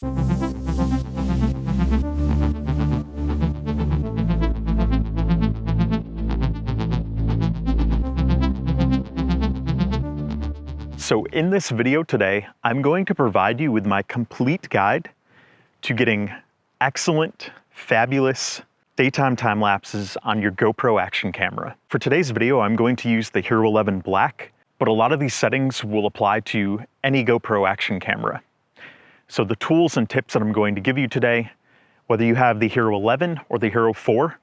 So in this video today, I'm going to provide you with my complete guide to getting excellent, fabulous daytime time lapses on your GoPro action camera. For today's video, I'm going to use the Hero 11 Black, but a lot of these settings will apply to any GoPro action camera. So the tools and tips that I'm going to give you today, whether you have the Hero 11 or the Hero 4,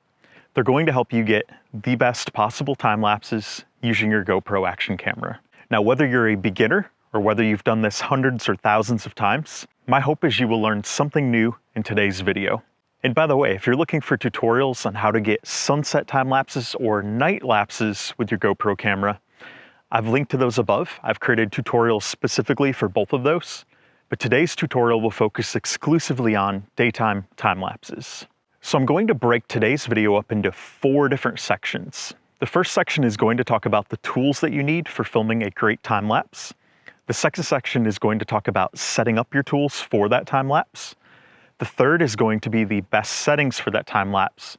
they're going to help you get the best possible time lapses using your GoPro action camera. Now, whether you're a beginner or whether you've done this hundreds or thousands of times, my hope is you will learn something new in today's video. And by the way, if you're looking for tutorials on how to get sunset time lapses or night lapses with your GoPro camera, I've linked to those above. I've created tutorials specifically for both of those, but today's tutorial will focus exclusively on daytime time lapses. So I'm going to break today's video up into 4 different sections. The first section is going to talk about the tools that you need for filming a great time lapse. The second section is going to talk about setting up your tools for that time lapse. The third is going to be the best settings for that time lapse.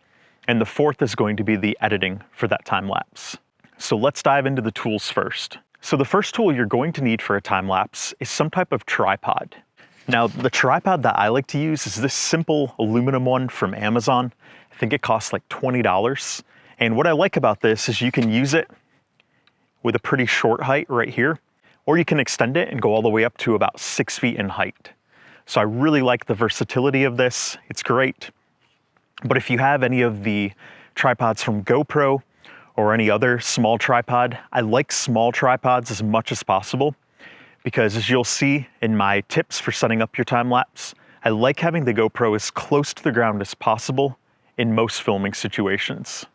And the fourth is going to be the editing for that time lapse. So let's dive into the tools first. So the first tool you're going to need for a time lapse is some type of tripod. Now, the tripod that I like to use is this simple aluminum one from Amazon. I think it costs like $20. And what I like about this is you can use it with a pretty short height right here, or you can extend it and go all the way up to about 6 feet in height. So I really like the versatility of this. It's great. But if you have any of the tripods from GoPro or any other small tripod, I like small tripods as much as possible because, as you'll see in my tips for setting up your time lapse, I like having the GoPro as close to the ground as possible in most filming situations.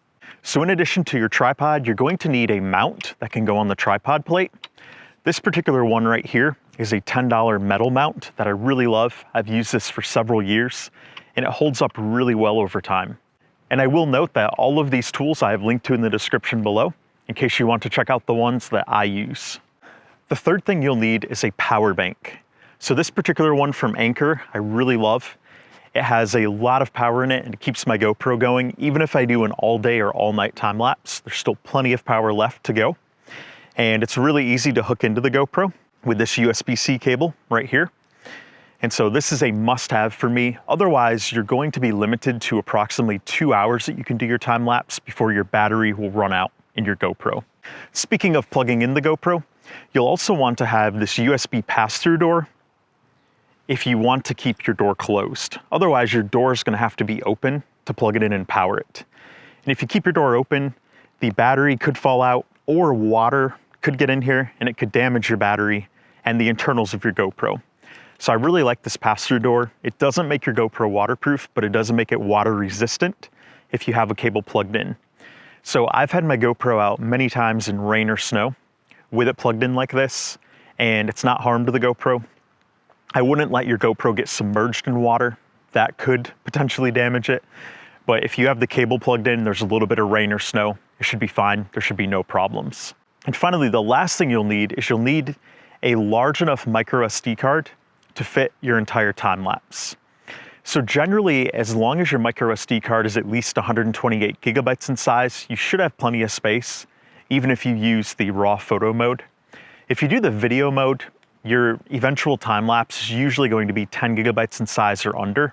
So in addition to your tripod, you're going to need a mount that can go on the tripod plate. This particular one right here is a $10 metal mount that I really love. I've used this for several years and it holds up really well over time. And I will note that all of these tools I have linked to in the description below in case you want to check out the ones that I use. The third thing you'll need is a power bank. So this particular one from Anker, I really love. It has a lot of power in it and it keeps my GoPro going. Even if I do an all day or all night time lapse, there's still plenty of power left to go. And it's really easy to hook into the GoPro with this USB-C cable right here. And so this is a must-have for me. Otherwise, you're going to be limited to approximately 2 hours that you can do your time lapse before your battery will run out in your GoPro. Speaking of plugging in the GoPro, you'll also want to have this USB pass-through door if you want to keep your door closed. Otherwise, your door is going to have to be open to plug it in and power it. And if you keep your door open, the battery could fall out or water could get in here and it could damage your battery and the internals of your GoPro. So I really like this pass-through door. It doesn't make your GoPro waterproof, but it does make it water resistant if you have a cable plugged in. So I've had my GoPro out many times in rain or snow with it plugged in like this, and it's not harm to the GoPro. I wouldn't let your GoPro get submerged in water. That could potentially damage it. But if you have the cable plugged in, there's a little bit of rain or snow, it should be fine. There should be no problems. And finally, the last thing you'll need is you'll need a large enough micro SD card to fit your entire time lapse. So generally, as long as your micro SD card is at least 128 gigabytes in size, you should have plenty of space, even if you use the raw photo mode. If you do the video mode, your eventual time lapse is usually going to be 10 gigabytes in size or under,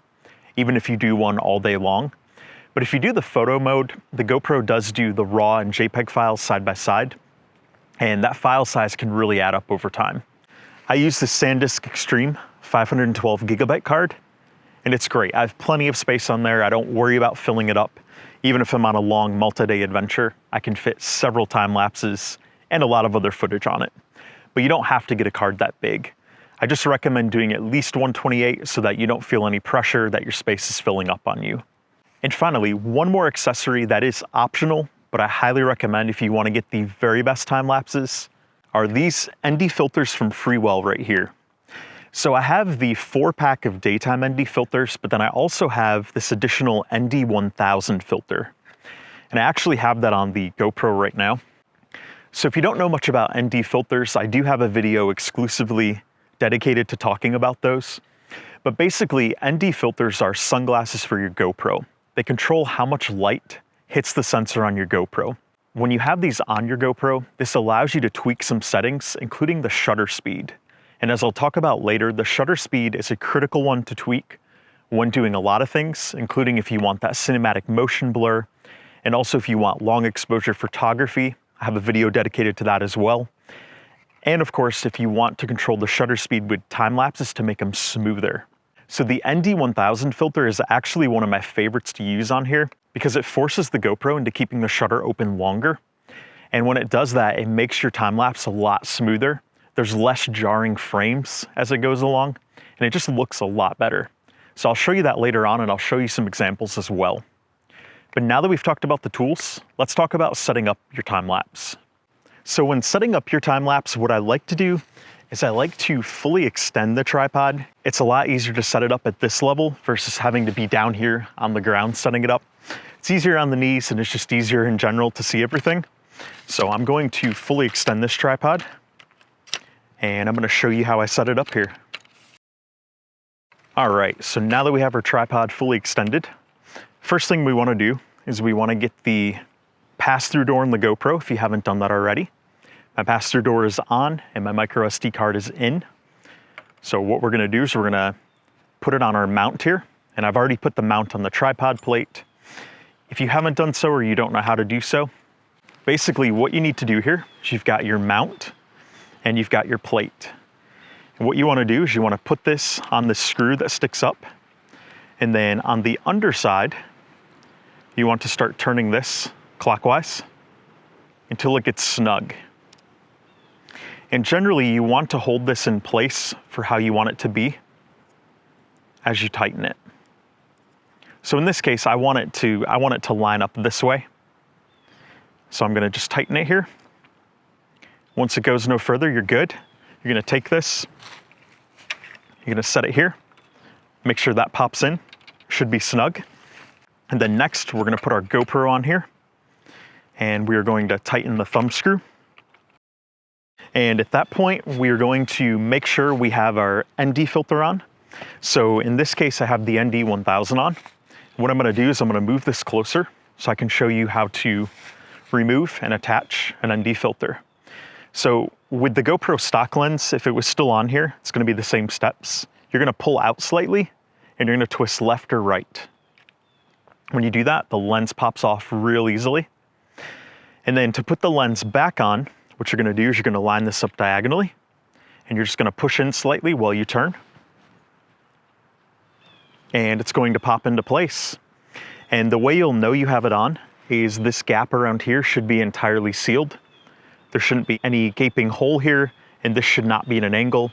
even if you do one all day long. But if you do the photo mode, the GoPro does do the RAW and JPEG files side by side, and that file size can really add up over time. I use the SanDisk Extreme 512 gigabyte card, and it's great. I have plenty of space on there. I don't worry about filling it up. Even if I'm on a long multi-day adventure, I can fit several time lapses and a lot of other footage on it. But you don't have to get a card that big. I just recommend doing at least 128 so that you don't feel any pressure that your space is filling up on you. And finally, one more accessory that is optional, but I highly recommend if you want to get the very best time lapses, are these ND filters from Freewell right here. So I have the 4-pack of daytime ND filters, but then I also have this additional ND 1000 filter. And I actually have that on the GoPro right now. So if you don't know much about ND filters, I do have a video exclusively dedicated to talking about those. But basically, ND filters are sunglasses for your GoPro. They control how much light hits the sensor on your GoPro. When you have these on your GoPro, this allows you to tweak some settings, including the shutter speed. And as I'll talk about later, the shutter speed is a critical one to tweak when doing a lot of things, including if you want that cinematic motion blur, and also if you want long exposure photography. I have a video dedicated to that as well. And of course, if you want to control the shutter speed with time lapses to make them smoother. So the ND1000 filter is actually one of my favorites to use on here because it forces the GoPro into keeping the shutter open longer. And when it does that, it makes your time lapse a lot smoother. There's less jarring frames as it goes along, and it just looks a lot better. So I'll show you that later on, and I'll show you some examples as well. But now that we've talked about the tools, let's talk about setting up your time lapse. So when setting up your time lapse, what I like to do is I like to fully extend the tripod. It's a lot easier to set it up at this level versus having to be down here on the ground setting it up. It's easier on the knees, and it's just easier in general to see everything. So I'm going to fully extend this tripod, and I'm going to show you how I set it up here. All right, so now that we have our tripod fully extended, first thing we want to do is we want to get the pass-through door in the GoPro if you haven't done that already. My pass-through door is on and my micro SD card is in. So what we're going to do is we're going to put it on our mount here, and I've already put the mount on the tripod plate. If you haven't done so or you don't know how to do so, basically what you need to do here is you've got your mount and you've got your plate. And what you want to do is you want to put this on the screw that sticks up, and then on the underside, you want to start turning this clockwise until it gets snug. And generally you want to hold this in place for how you want it to be as you tighten it. So in this case, I want it to line up this way. So I'm going to just tighten it here. Once it goes no further, you're good. You're going to take this, you're going to set it here, make sure that pops in, should be snug. And then next, we're going to put our GoPro on here, and we are going to tighten the thumb screw. And at that point, we are going to make sure we have our ND filter on. So in this case, I have the ND1000 on. What I'm going to do is I'm going to move this closer so I can show you how to remove and attach an ND filter. So with the GoPro stock lens, if it was still on here, it's going to be the same steps. You're going to pull out slightly, and you're going to twist left or right. When you do that, the lens pops off real easily. And then to put the lens back on, what you're going to do is you're going to line this up diagonally, and you're just going to push in slightly while you turn. And it's going to pop into place. And the way you'll know you have it on is this gap around here should be entirely sealed. There shouldn't be any gaping hole here, and this should not be at an angle.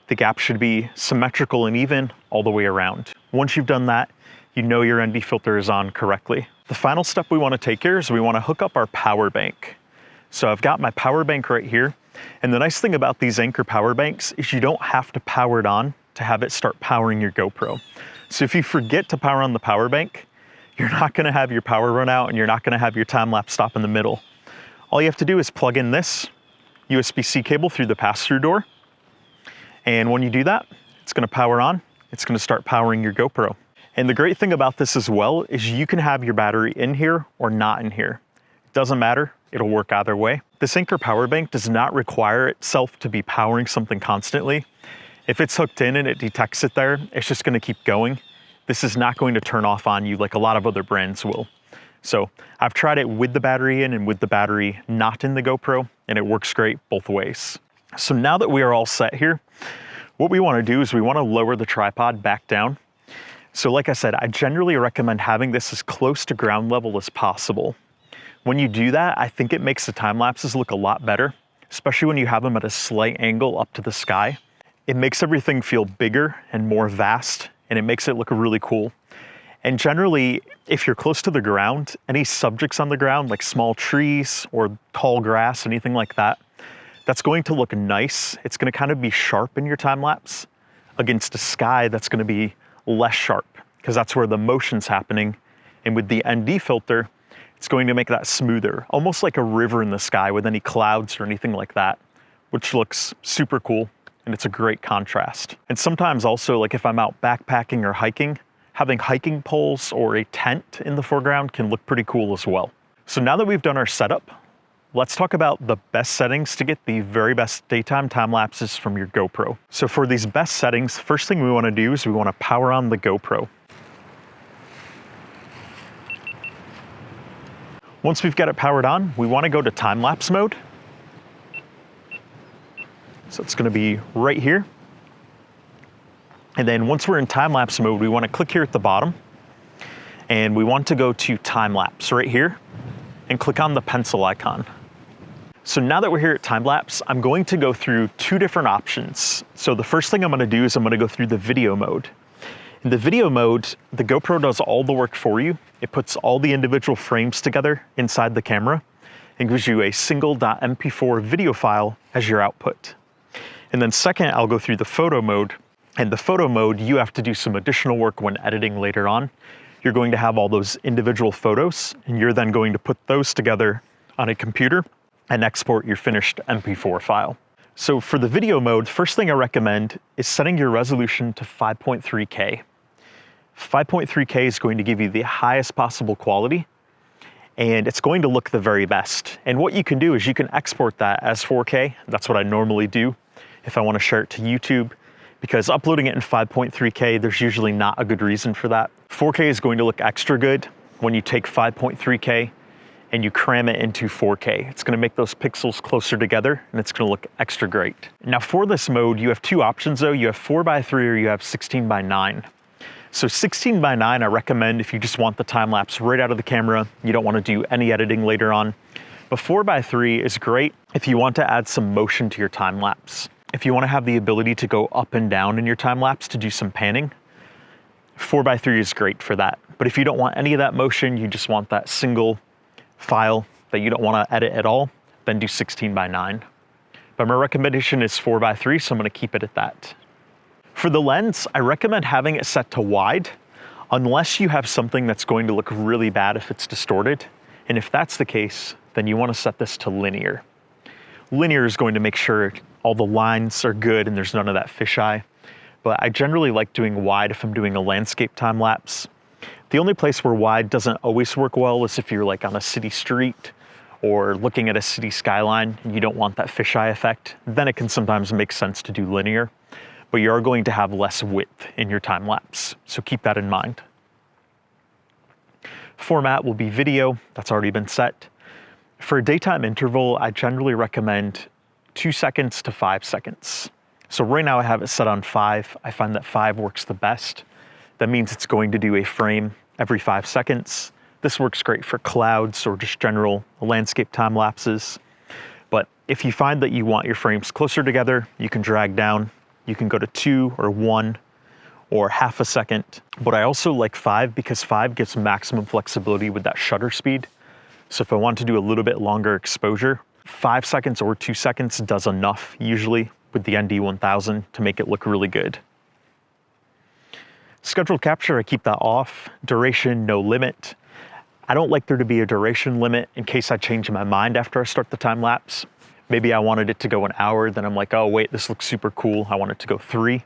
The gap should be symmetrical and even all the way around. Once you've done that, you know your ND filter is on correctly. The final step we want to take here is we want to hook up our power bank. So I've got my power bank right here. And the nice thing about these Anker power banks is you don't have to power it on to have it start powering your GoPro. So if you forget to power on the power bank, you're not going to have your power run out, and you're not going to have your time lapse stop in the middle. All you have to do is plug in this USB-C cable through the pass-through door. And when you do that, it's going to power on. It's going to start powering your GoPro. And the great thing about this as well is you can have your battery in here or not in here. It doesn't matter. It'll work either way. This Anker power bank does not require itself to be powering something constantly. If it's hooked in and it detects it there, it's just going to keep going. This is not going to turn off on you like a lot of other brands will. So I've tried it with the battery in and with the battery not in the GoPro, and it works great both ways. So now that we are all set here, what we want to do is we want to lower the tripod back down. So like I said, I generally recommend having this as close to ground level as possible. When you do that, I think it makes the time lapses look a lot better, especially when you have them at a slight angle up to the sky. It makes everything feel bigger and more vast, and it makes it look really cool. And generally, if you're close to the ground, any subjects on the ground, like small trees or tall grass, anything like that, that's going to look nice. It's going to kind of be sharp in your time lapse against a sky that's going to be less sharp, because that's where the motion's happening. And with the ND filter, it's going to make that smoother, almost like a river in the sky with any clouds or anything like that, which looks super cool and it's a great contrast. And sometimes also, like if I'm out backpacking or hiking, having hiking poles or a tent in the foreground can look pretty cool as well. So now that we've done our setup, let's talk about the best settings to get the very best daytime time lapses from your GoPro. So for these best settings, first thing we want to do is we want to power on the GoPro. Once we've got it powered on, we want to go to time-lapse mode. So it's going to be right here. And then once we're in time-lapse mode, we want to click here at the bottom, and we want to go to time-lapse right here and click on the pencil icon. So now that we're here at time-lapse, I'm going to go through two different options. So the first thing I'm going to do is I'm going to go through the video mode. In the video mode, the GoPro does all the work for you. It puts all the individual frames together inside the camera and gives you a single .mp4 video file as your output. And then second, I'll go through the photo mode. And the photo mode, you have to do some additional work when editing later on. You're going to have all those individual photos, and you're then going to put those together on a computer and export your finished MP4 file. So for the video mode, first thing I recommend is setting your resolution to 5.3K. 5.3K is going to give you the highest possible quality, and it's going to look the very best. And what you can do is you can export that as 4K. That's what I normally do if I want to share it to YouTube, because uploading it in 5.3K, there's usually not a good reason for that. 4K is going to look extra good when you take 5.3K and you cram it into 4K. It's going to make those pixels closer together, and it's going to look extra great. Now for this mode, you have two options though. You have 4:3 or you have 16:9. So 16:9 I recommend if you just want the time lapse right out of the camera, you don't want to do any editing later on. But 4:3 is great if you want to add some motion to your time lapse. If you want to have the ability to go up and down in your time lapse to do some panning, 4:3 is great for that. But if you don't want any of that motion, you just want that single file that you don't want to edit at all, then do 16:9. But my recommendation is 4:3, so I'm going to keep it at that. For the lens, I recommend having it set to wide, unless you have something that's going to look really bad if it's distorted. And if that's the case, then you want to set this to linear. Linear is going to make sure all the lines are good and there's none of that fisheye. But I generally like doing wide if I'm doing a landscape time lapse. The only place where wide doesn't always work well is if you're like on a city street or looking at a city skyline and you don't want that fisheye effect. Then it can sometimes make sense to do linear, but you are going to have less width in your time lapse. So keep that in mind. Format will be video, that's already been set. For a daytime interval, I generally recommend 2 seconds to 5 seconds. So right now I have it set on 5. I find that 5 works the best. That means it's going to do a frame every 5 seconds. This works great for clouds or just general landscape time lapses. But if you find that you want your frames closer together, you can drag down. You can go to 2 or 1 or half a second. But I also like 5 because 5 gives maximum flexibility with that shutter speed. So if I want to do a little bit longer exposure, 5 seconds or 2 seconds does enough usually with the ND1000 to make it look really good. Scheduled capture, I keep that off. Duration, no limit. I don't like there to be a duration limit in case I change my mind after I start the time lapse. Maybe I wanted it to go an hour, then I'm like, oh wait, this looks super cool. I want it to go 3.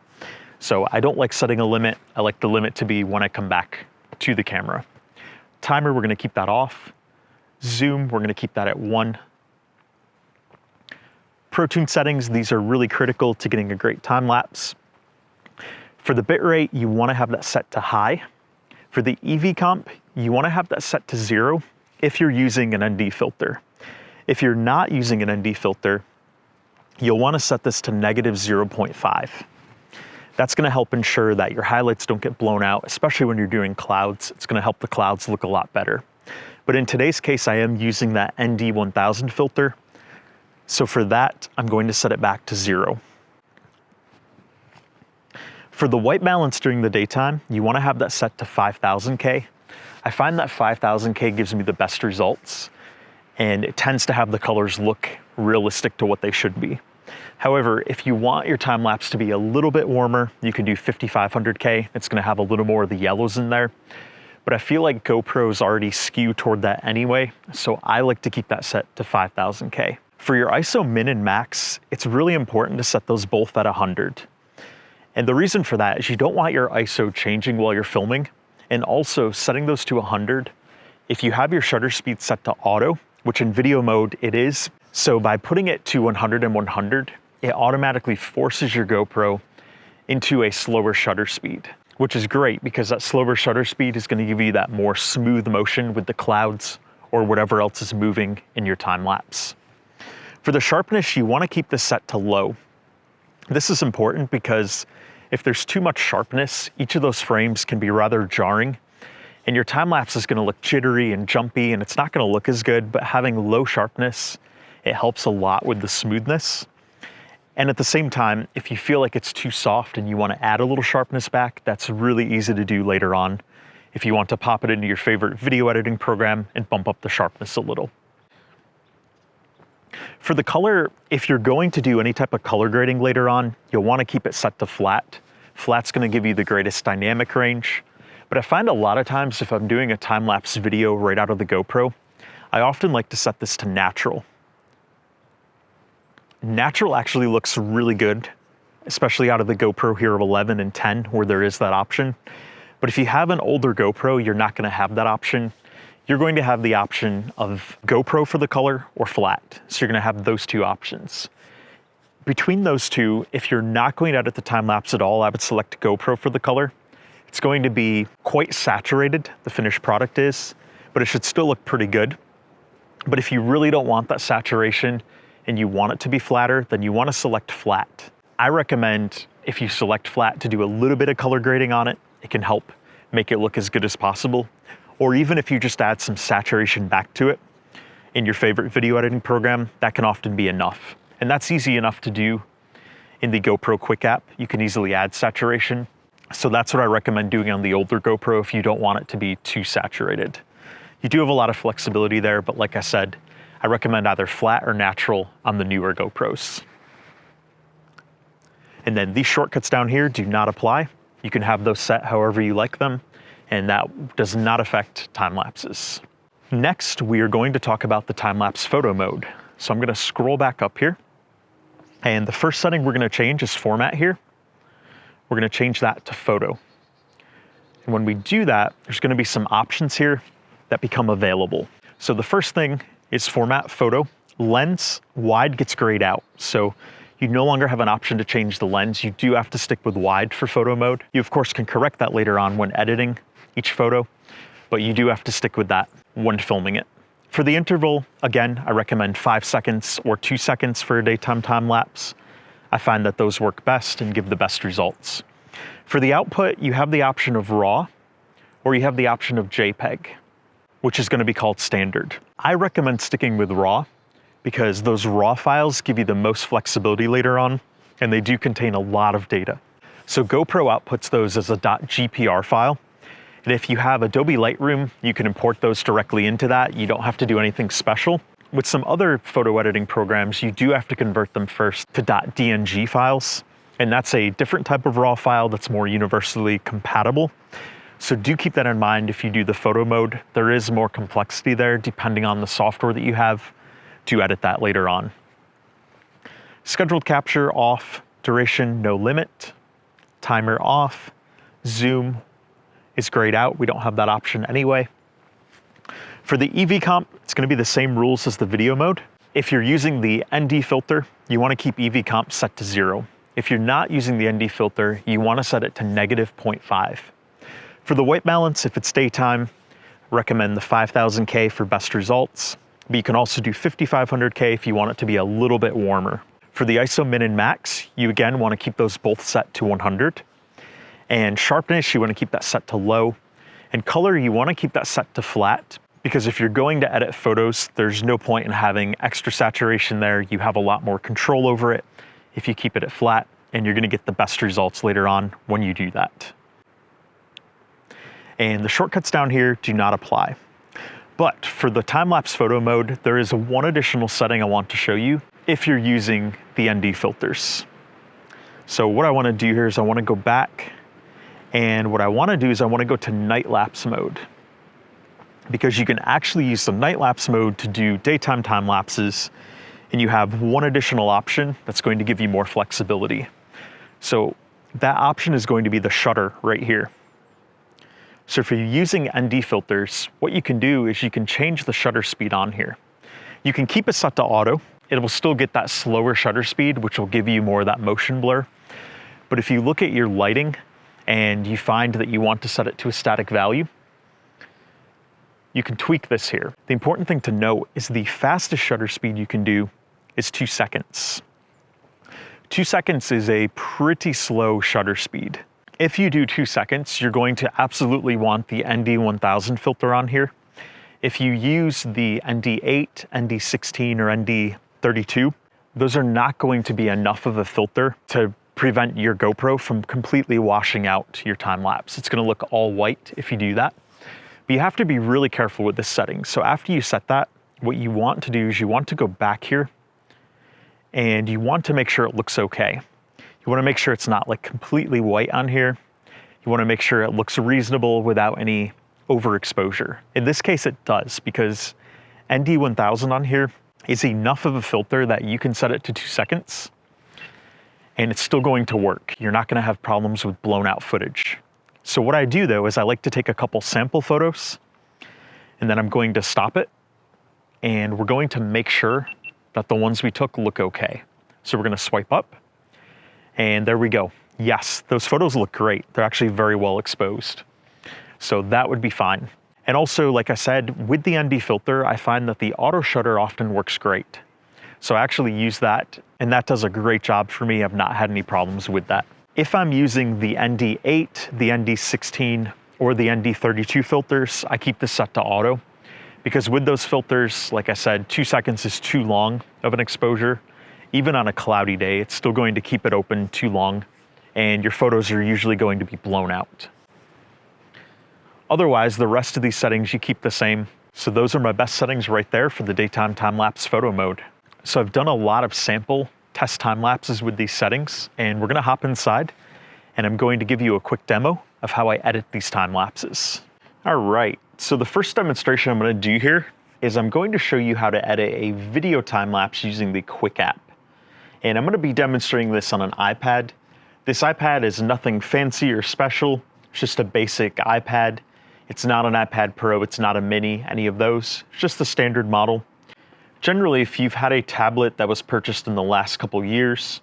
So I don't like setting a limit. I like the limit to be when I come back to the camera. Timer, we're gonna keep that off. Zoom, we're gonna keep that at 1. ProTune settings, these are really critical to getting a great time lapse. For the bitrate, you wanna have that set to high. For the EV comp, you wanna have that set to 0 if you're using an ND filter. If you're not using an ND filter, you'll wanna set this to -0.5. That's gonna help ensure that your highlights don't get blown out, especially when you're doing clouds. It's gonna help the clouds look a lot better. But in today's case, I am using that ND1000 filter. So for that, I'm going to set it back to 0. For the white balance during the daytime, you wanna have that set to 5000K. I find that 5000K gives me the best results, and it tends to have the colors look realistic to what they should be. However, if you want your time lapse to be a little bit warmer, you can do 5500K. It's gonna have a little more of the yellows in there. But I feel like GoPros already skew toward that anyway, so I like to keep that set to 5000K. For your ISO min and max, it's really important to set those both at 100. And the reason for that is you don't want your ISO changing while you're filming, and also setting those to 100. If you have your shutter speed set to auto, which in video mode it is, so by putting it to 100 and 100, it automatically forces your GoPro into a slower shutter speed, which is great because that slower shutter speed is going to give you that more smooth motion with the clouds or whatever else is moving in your time lapse. For the sharpness, you want to keep this set to low. This is important because if there's too much sharpness, each of those frames can be rather jarring, and your time lapse is going to look jittery and jumpy, and it's not going to look as good. But having low sharpness, it helps a lot with the smoothness. And at the same time, if you feel like it's too soft and you want to add a little sharpness back, that's really easy to do later on if you want to pop it into your favorite video editing program and bump up the sharpness a little. For the color, if you're going to do any type of color grading later on, you'll want to keep it set to flat. Flat's going to give you the greatest dynamic range. But I find a lot of times if I'm doing a time-lapse video right out of the GoPro, I often like to set this to natural. Natural actually looks really good, especially out of the GoPro Hero 11 and 10 where there is that option. But if you have an older GoPro, you're not going to have that option. You're going to have the option of GoPro for the color or flat. So you're going to have those two options. Between those two, if you're not going to edit the time lapse at all, I would select GoPro for the color. It's going to be quite saturated, the finished product is, but it should still look pretty good. But if you really don't want that saturation and you want it to be flatter, then you want to select flat. I recommend if you select flat to do a little bit of color grading on it. It can help make it look as good as possible. Or even if you just add some saturation back to it in your favorite video editing program, that can often be enough. And that's easy enough to do in the GoPro Quik app. You can easily add saturation. So that's what I recommend doing on the older GoPro if you don't want it to be too saturated. You do have a lot of flexibility there, but like I said, I recommend either flat or natural on the newer GoPros. And then these shortcuts down here do not apply. You can have those set however you like them, and that does not affect time lapses. Next, we are going to talk about the time-lapse photo mode. So I'm going to scroll back up here, and the first setting we're going to change is format here. We're going to change that to photo. And when we do that, there's going to be some options here that become available. So the first thing is format photo. Lens wide gets grayed out. So you no longer have an option to change the lens. You do have to stick with wide for photo mode. You of course can correct that later on when editing each photo, but you do have to stick with that when filming it. For the interval, again, I recommend 5 seconds or 2 seconds for a daytime time lapse. I find that those work best and give the best results. For the output, you have the option of RAW, or you have the option of JPEG, which is going to be called standard. I recommend sticking with RAW because those RAW files give you the most flexibility later on, and they do contain a lot of data. So GoPro outputs those as a .gpr file, and if you have Adobe Lightroom, you can import those directly into that. You don't have to do anything special. With some other photo editing programs, you do have to convert them first to .dng files, and that's a different type of RAW file that's more universally compatible. So do keep that in mind if you do the photo mode. There is more complexity there depending on the software that you have to edit that later on. Scheduled capture off, duration no limit, timer off, zoom is grayed out. We don't have that option anyway. For the EV comp, it's going to be the same rules as the video mode. If you're using the ND filter, you want to keep EV comp set to 0. If you're not using the ND filter, you want to set it to -0.5. For the white balance, if it's daytime, recommend the 5000K for best results, but you can also do 5500K if you want it to be a little bit warmer. For the ISO min and max, you again want to keep those both set to 100. And sharpness, you want to keep that set to low. And color, you want to keep that set to flat, because if you're going to edit photos, there's no point in having extra saturation there. You have a lot more control over it if you keep it at flat, and you're going to get the best results later on when you do that. And the shortcuts down here do not apply. But for the time-lapse photo mode, there is one additional setting I want to show you if you're using the ND filters. So what I want to do here is I want to go back, and what I want to do is I want to go to night lapse mode, because you can actually use the night lapse mode to do daytime time lapses And you have one additional option that's going to give you more flexibility. So that option is going to be the shutter right here. So if you're using ND filters, what you can do is you can change the shutter speed on here. You can keep it set to auto. It will still get that slower shutter speed, which will give you more of that motion blur. But if you look at your lighting and you find that you want to set it to a static value, you can tweak this here. The important thing to note is the fastest shutter speed you can do is 2 seconds. 2 seconds is a pretty slow shutter speed. If you do 2 seconds, you're going to absolutely want the ND1000 filter on here. If you use the ND8, ND16, or ND32, those are not going to be enough of a filter to prevent your GoPro from completely washing out your time lapse. It's gonna look all white if you do that. But you have to be really careful with this setting. So after you set that, what you want to do is you want to go back here and you want to make sure it looks okay. You want to make sure it's not like completely white on here. You want to make sure it looks reasonable without any overexposure. In this case, it does, because ND1000 on here is enough of a filter that you can set it to 2 seconds and it's still going to work. You're not going to have problems with blown out footage. So what I do though is I like to take a couple sample photos and then I'm going to stop it and we're going to make sure that the ones we took look okay. So we're going to swipe up and there we go. Yes, those photos look great. They're actually very well exposed. So that would be fine. And also, like I said, with the ND filter, I find that the auto shutter often works great. So I actually use that and that does a great job for me. I've not had any problems with that. If I'm using the ND8, the ND16, or the ND32 filters, I keep this set to auto. Because with those filters, like I said, 2 seconds is too long of an exposure. Even on a cloudy day, it's still going to keep it open too long, and your photos are usually going to be blown out. Otherwise, the rest of these settings you keep the same. So those are my best settings right there for the daytime time-lapse photo mode. So I've done a lot of sample test time lapses with these settings, and we're gonna hop inside, and I'm going to give you a quick demo of how I edit these time lapses. All right. So the first demonstration I'm going to do here is I'm going to show you how to edit a video time lapse using the Quik app. And I'm going to be demonstrating this on an iPad. This iPad is nothing fancy or special. It's just a basic iPad. It's not an iPad Pro, it's not a mini, any of those. It's just the standard model. Generally, if you've had a tablet that was purchased in the last couple years,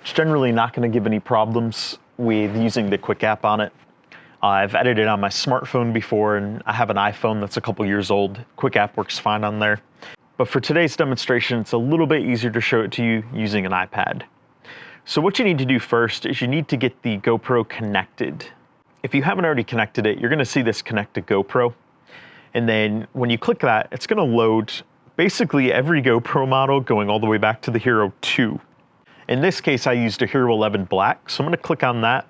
it's generally not going to give any problems with using the Quik app on it. I've edited on my smartphone before and I have an iPhone that's a couple years old. Quik app works fine on there. But for today's demonstration, it's a little bit easier to show it to you using an iPad. So what you need to do first is you need to get the GoPro connected. If you haven't already connected it, you're gonna see this connect to GoPro. And then when you click that, it's gonna load basically every GoPro model going all the way back to the Hero 2. In this case, I used a Hero 11 Black. So I'm gonna click on that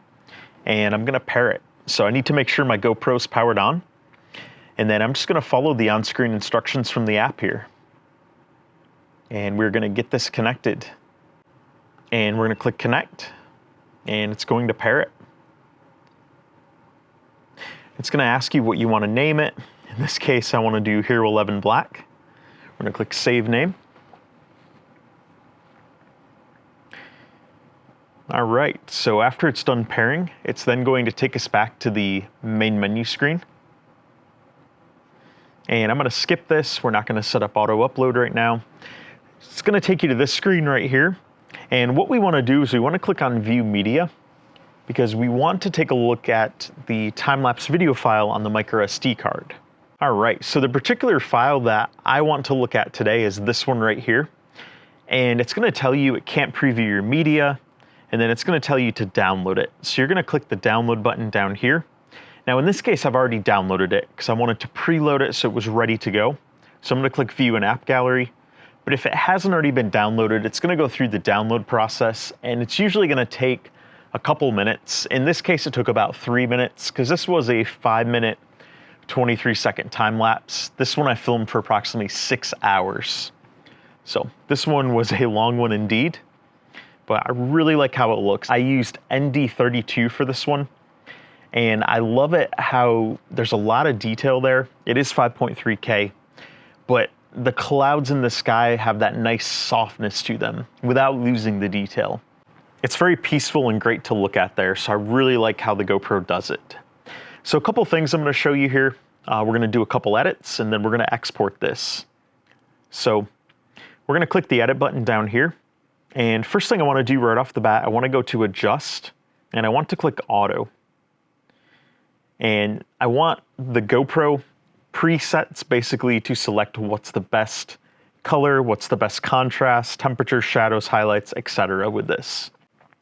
and I'm gonna pair it. So I need to make sure my GoPro is powered on. And then I'm just gonna follow the on-screen instructions from the app here. And we're gonna get this connected. And we're gonna click connect, and it's going to pair it. It's gonna ask you what you wanna name it. In this case, I wanna do Hero 11 Black. We're gonna click save name. All right, so after it's done pairing, it's then going to take us back to the main menu screen. And I'm gonna skip this. We're not gonna set up auto upload right now. It's gonna take you to this screen right here. And what we wanna do is we wanna click on view media because we want to take a look at the time-lapse video file on the micro SD card. All right, so the particular file that I want to look at today is this one right here. And it's gonna tell you it can't preview your media, and then it's gonna tell you to download it. So you're gonna click the download button down here. Now in this case, I've already downloaded it because I wanted to preload it so it was ready to go. So I'm gonna click view in app gallery. But if it hasn't already been downloaded, it's gonna go through the download process and it's usually gonna take a couple minutes. In this case, it took about 3 minutes because this was a 5-minute, 23-second time lapse. This one I filmed for approximately 6 hours. So this one was a long one indeed, but I really like how it looks. I used ND32 for this one, and I love it how there's a lot of detail there. It is 5.3K, but the clouds in the sky have that nice softness to them without losing the detail. It's very peaceful and great to look at there, so I really like how the GoPro does it. So a couple things I'm going to show you here. We're going to do a couple edits, and then we're going to export this. So we're going to click the edit button down here. And first thing I want to do right off the bat, I want to go to adjust, and I want to click auto. And I want the GoPro presets basically to select what's the best color, what's the best contrast, temperature, shadows, highlights, etc. with this.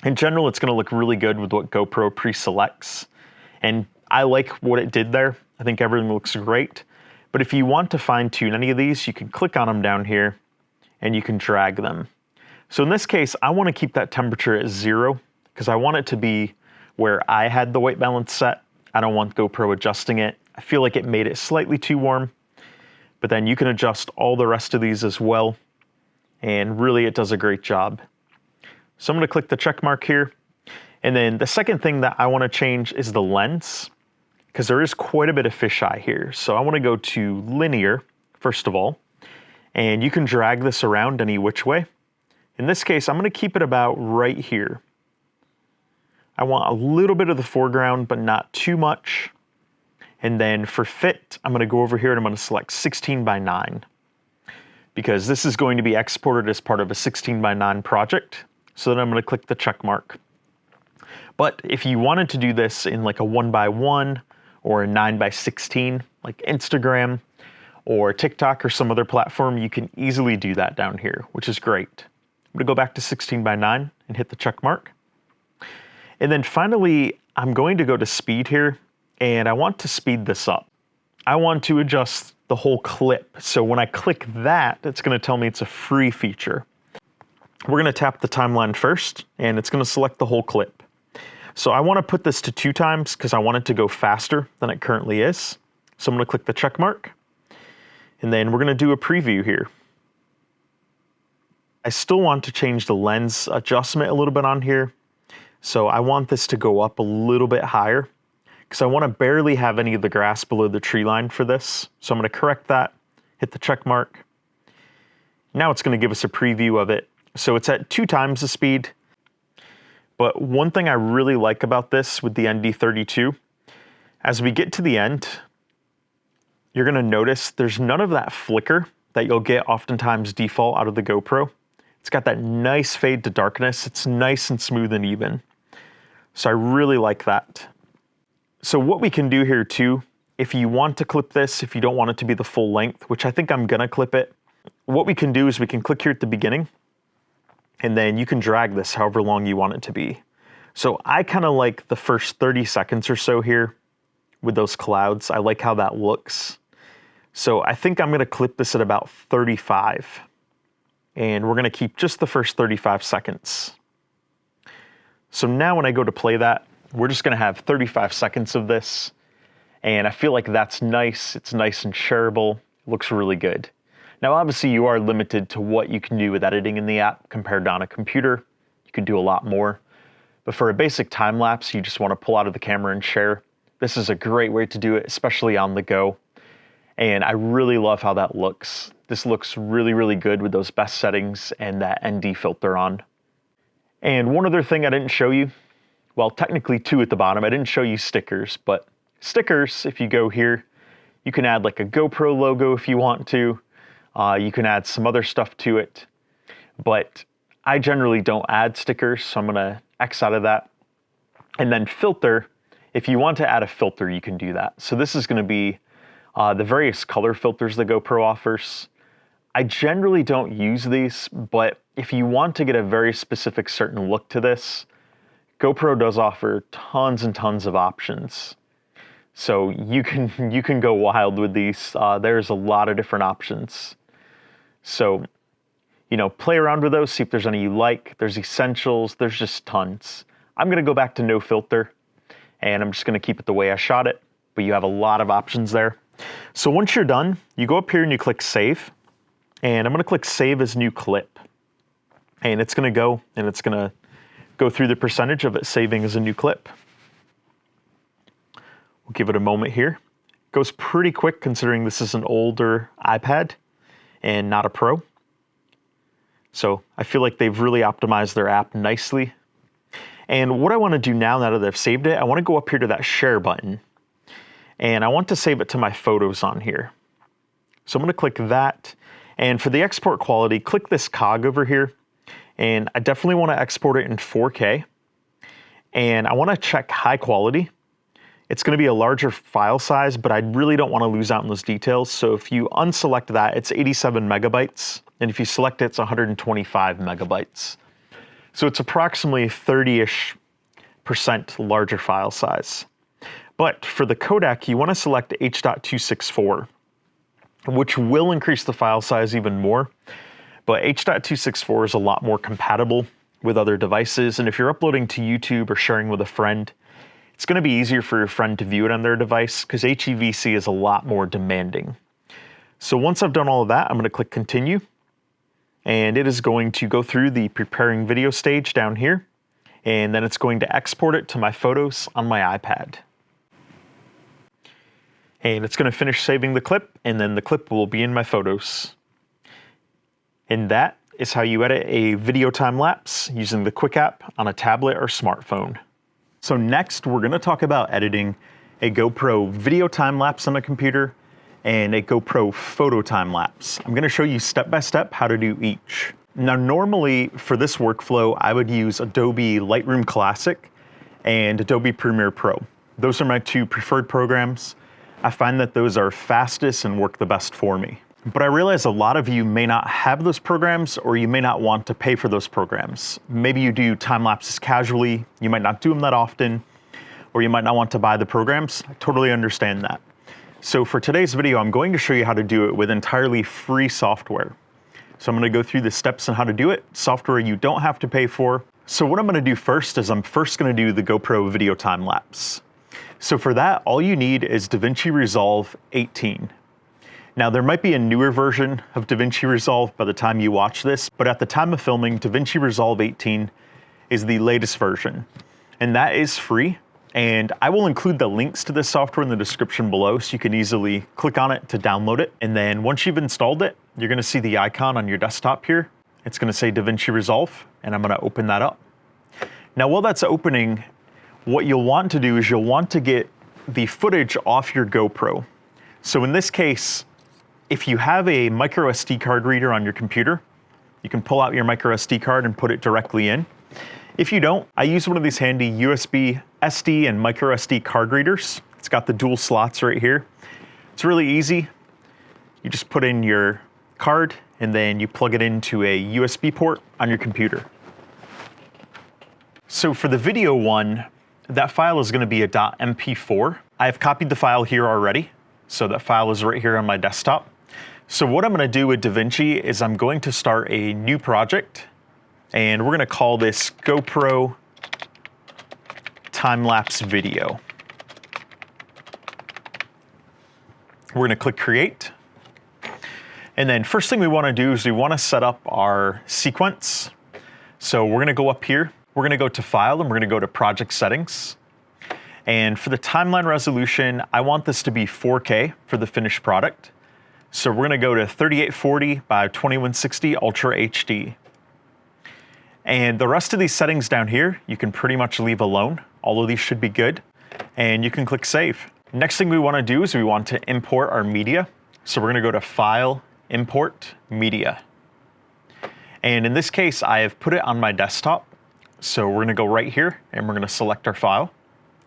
In general, it's going to look really good with what GoPro pre-selects. And I like what it did there. I think everything looks great. But if you want to fine tune any of these, you can click on them down here and you can drag them. So in this case, I want to keep that temperature at 0 because I want it to be where I had the white balance set. I don't want GoPro adjusting it. I feel like it made it slightly too warm, but then you can adjust all the rest of these as well. And really it does a great job. So I'm going to click the check mark here. And then the second thing that I want to change is the lens, because there is quite a bit of fisheye here. So I want to go to linear, first of all, and you can drag this around any which way. In this case, I'm going to keep it about right here. I want a little bit of the foreground, but not too much. And then for fit, I'm going to go over here and I'm going to select 16:9, because this is going to be exported as part of a 16:9 project. So then I'm going to click the check mark. But if you wanted to do this in like a 1:1 or a 9:16, like Instagram or TikTok or some other platform, you can easily do that down here, which is great. I'm going to go back to 16:9 and hit the check mark. And then finally, I'm going to go to speed here, and I want to speed this up. I want to adjust the whole clip. So when I click that, it's going to tell me it's a free feature. We're going to tap the timeline first, and it's going to select the whole clip. So I want to put this to 2 times because I want it to go faster than it currently is. So I'm going to click the check mark, and then we're going to do a preview here. I still want to change the lens adjustment a little bit on here. So I want this to go up a little bit higher because I want to barely have any of the grass below the tree line for this. So I'm going to correct that, hit the check mark. Now it's going to give us a preview of it. So it's at 2 times the speed. But one thing I really like about this with the ND32, as we get to the end, you're going to notice there's none of that flicker that you'll get oftentimes default out of the GoPro. It's got that nice fade to darkness. It's nice and smooth and even. So I really like that. So what we can do here too, if you want to clip this, if you don't want it to be the full length, which I think I'm gonna clip it, what we can do is we can click here at the beginning, and then you can drag this however long you want it to be. So I kind of like the first 30 seconds or so here with those clouds. I like how that looks. So I think I'm gonna clip this at about 35. And we're gonna keep just the first 35 seconds. So now when I go to play that, we're just gonna have 35 seconds of this. And I feel like that's nice. It's nice and shareable. It looks really good. Now, obviously you are limited to what you can do with editing in the app compared to on a computer. You can do a lot more. But for a basic time lapse, you just wanna pull out of the camera and share. This is a great way to do it, especially on the go. And I really love how that looks. This looks really, really good with those best settings and that ND filter on. And one other thing I didn't show you, well, technically 2 at the bottom. I didn't show you stickers, but stickers, if you go here, you can add like a GoPro logo if you want to. You can add some other stuff to it, but I generally don't add stickers, so I'm gonna X out of that. And then filter, if you want to add a filter, you can do that. So this is gonna be the various color filters the GoPro offers. I generally don't use these, but if you want to get a very specific certain look to this, GoPro does offer tons and tons of options. So you can go wild with these. There's a lot of different options. So, you know, play around with those, see if there's any you like. There's essentials, there's just tons. I'm gonna go back to no filter, and I'm just gonna keep it the way I shot it, but you have a lot of options there. So once you're done, you go up here and you click save, and I'm gonna click save as new clip. And it's gonna go, and it's gonna go through the percentage of it saving as a new clip. We'll give it a moment here. It goes pretty quick considering this is an older iPad. and not a pro. So I feel like they've really optimized their app nicely. And what I want to do now that I've saved it, I want to go up here to that share button. And I want to save it to my photos on here. So I'm going to click that. And for the export quality, click this cog over here. And I definitely want to export it in 4K. And I want to check high quality. It's going to be a larger file size, but I really don't want to lose out on those details. So if you unselect that, it's 87 megabytes. And if you select it, it's 125 megabytes. So it's approximately 30-ish% larger file size. But for the codec, you want to select H.264, which will increase the file size even more. But H.264 is a lot more compatible with other devices. And if you're uploading to YouTube or sharing with a friend, it's going to be easier for your friend to view it on their device because HEVC is a lot more demanding. So once I've done all of that, I'm going to click continue. And it is going to go through the preparing video stage down here. And then it's going to export it to my photos on my iPad. And it's going to finish saving the clip, and then the clip will be in my photos. And that is how you edit a video time lapse using the Quik app on a tablet or smartphone. So next, we're going to talk about editing a GoPro video time lapse on a computer and a GoPro photo time lapse. I'm going to show you step by step how to do each. Now, normally for this workflow, I would use Adobe Lightroom Classic and Adobe Premiere Pro. Those are my two preferred programs. I find that those are fastest and work the best for me. But I realize a lot of you may not have those programs, or you may not want to pay for those programs. Maybe you do time lapses casually, you might not do them that often, or you might not want to buy the programs. I totally understand that. So for today's video, I'm going to show you how to do it with entirely free software. So I'm going to go through the steps on how to do it, software you don't have to pay for. So what I'm going to do first is I'm first going to do the GoPro video time lapse. So for that, all you need is DaVinci Resolve 18. Now, there might be a newer version of DaVinci Resolve by the time you watch this, but at the time of filming, DaVinci Resolve 18 is the latest version, and that is free. And I will include the links to this software in the description below, so you can easily click on it to download it. And then once you've installed it, you're going to see the icon on your desktop here. It's going to say DaVinci Resolve, and I'm going to open that up. Now, while that's opening, what you'll want to do is you'll want to get the footage off your GoPro. So in this case, if you have a micro SD card reader on your computer, you can pull out your micro SD card and put it directly in. If you don't, I use one of these handy USB, SD, and micro SD card readers. It's got the dual slots right here. It's really easy. You just put in your card and then you plug it into a USB port on your computer. So for the video one, that file is going to be a .mp4. I've copied the file here already, so that file is right here on my desktop. So what I'm going to do with DaVinci is I'm going to start a new project, and we're going to call this GoPro time-lapse video. We're going to click create. And then first thing we want to do is we want to set up our sequence. So we're going to go up here. We're going to go to File, and we're going to go to Project Settings. And for the timeline resolution, I want this to be 4K for the finished product. So we're going to go to 3840 by 2160 Ultra HD. And the rest of these settings down here, you can pretty much leave alone. All of these should be good. And you can click Save. Next thing we want to do is we want to import our media. So we're going to go to File, Import, Media. And in this case, I have put it on my desktop. So we're going to go right here, and we're going to select our file.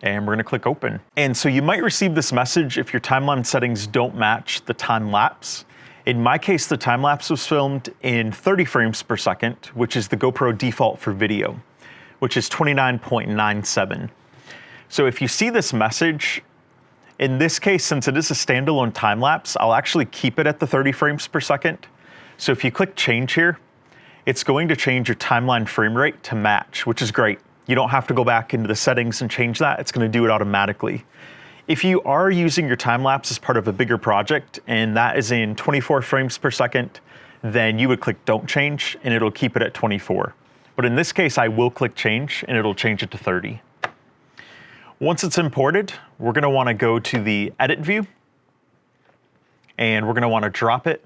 And we're going to click open. And so you might receive this message if your timeline settings don't match the time lapse. In my case, the time lapse was filmed in 30 frames per second, which is the GoPro default for video, which is 29.97. So if you see this message, in this case, since it is a standalone time lapse, I'll actually keep it at the 30 frames per second. So if you click change here, it's going to change your timeline frame rate to match, which is great. You don't have to go back into the settings and change that. It's going to do it automatically. If you are using your time lapse as part of a bigger project, and that is in 24 frames per second, then you would click don't change and it'll keep it at 24. But in this case, I will click change and it'll change it to 30. Once it's imported, we're going to want to go to the edit view, and we're going to want to drop it